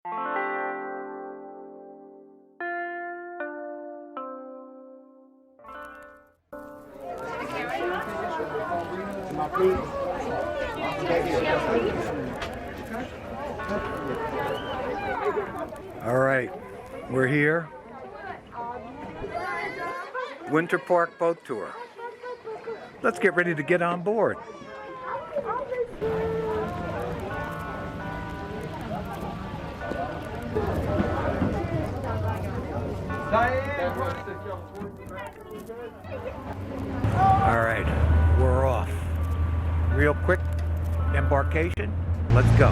All right, we're here. Winter Park Boat Tour. Let's get ready to get on board. All right, we're off. Real quick embarkation. Let's go.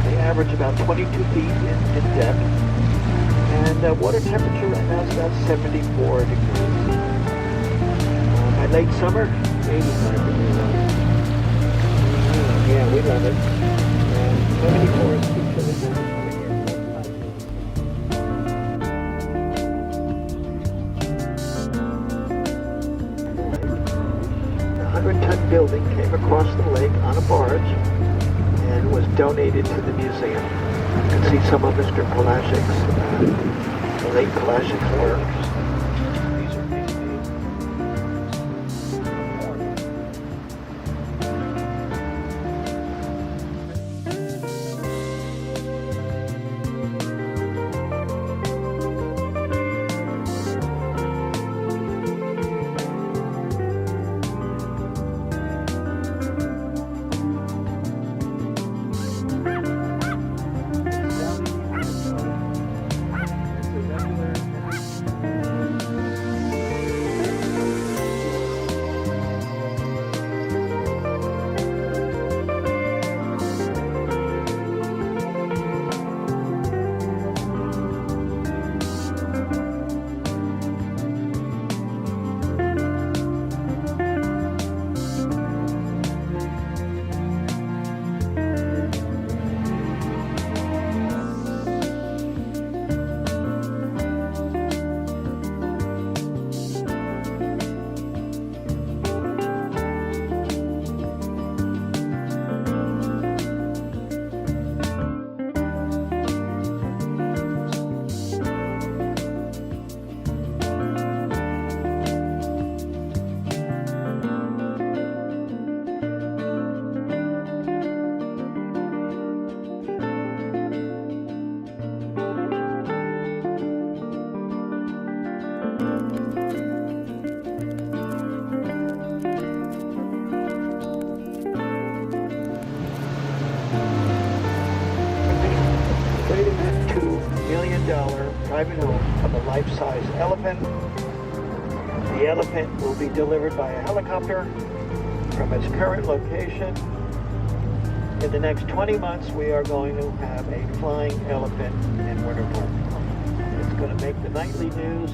They average about 22 feet in depth, and water temperature right now is about 74 degrees. By late summer, 85 degrees. Yeah, we love it. 74 is too chilly. 100-ton building came across the lake on a barge and was donated to the museum. You can see some of Mr. Kalashik's, the late Kalashik's works. These are $2 million private home of a life-size elephant. The elephant will be delivered by a helicopter from its current location. In the next 20 months, we are going to have a flying elephant in Winter Park. It's going to make the nightly news.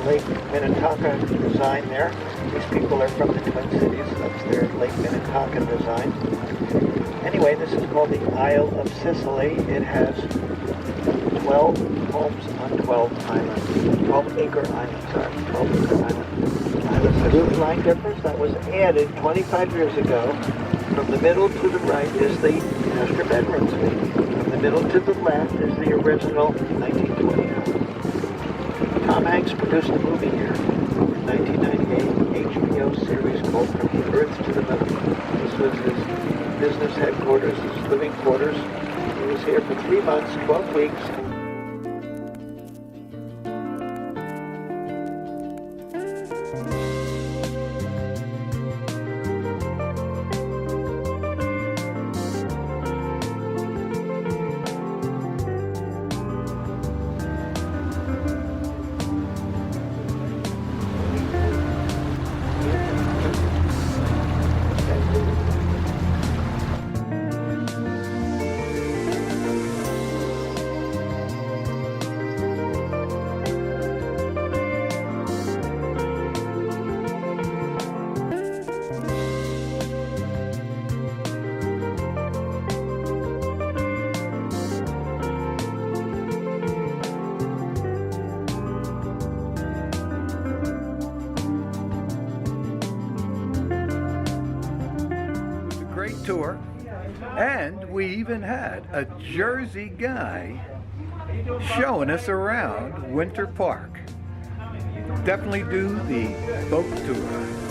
Lake Minnetonka design there. These people are from the Twin Cities. That's their Lake Minnetonka design. Anyway, this is called the Isle of Sicily. It has 12 homes on 12 islands. 12 acre islands, sorry, 12 acre islands. The roof line difference that was added 25 years ago. From the middle to the right is the master bedroom suite. From the middle to the left is the original 1920 house. Tom Hanks produced a movie here in 1998, HBO series called From the Earth to the Moon. This was his business headquarters, his living quarters. He was here for 3 months, 12 weeks. Great tour, and we even had a Jersey guy showing us around Winter Park. Definitely do the boat tour.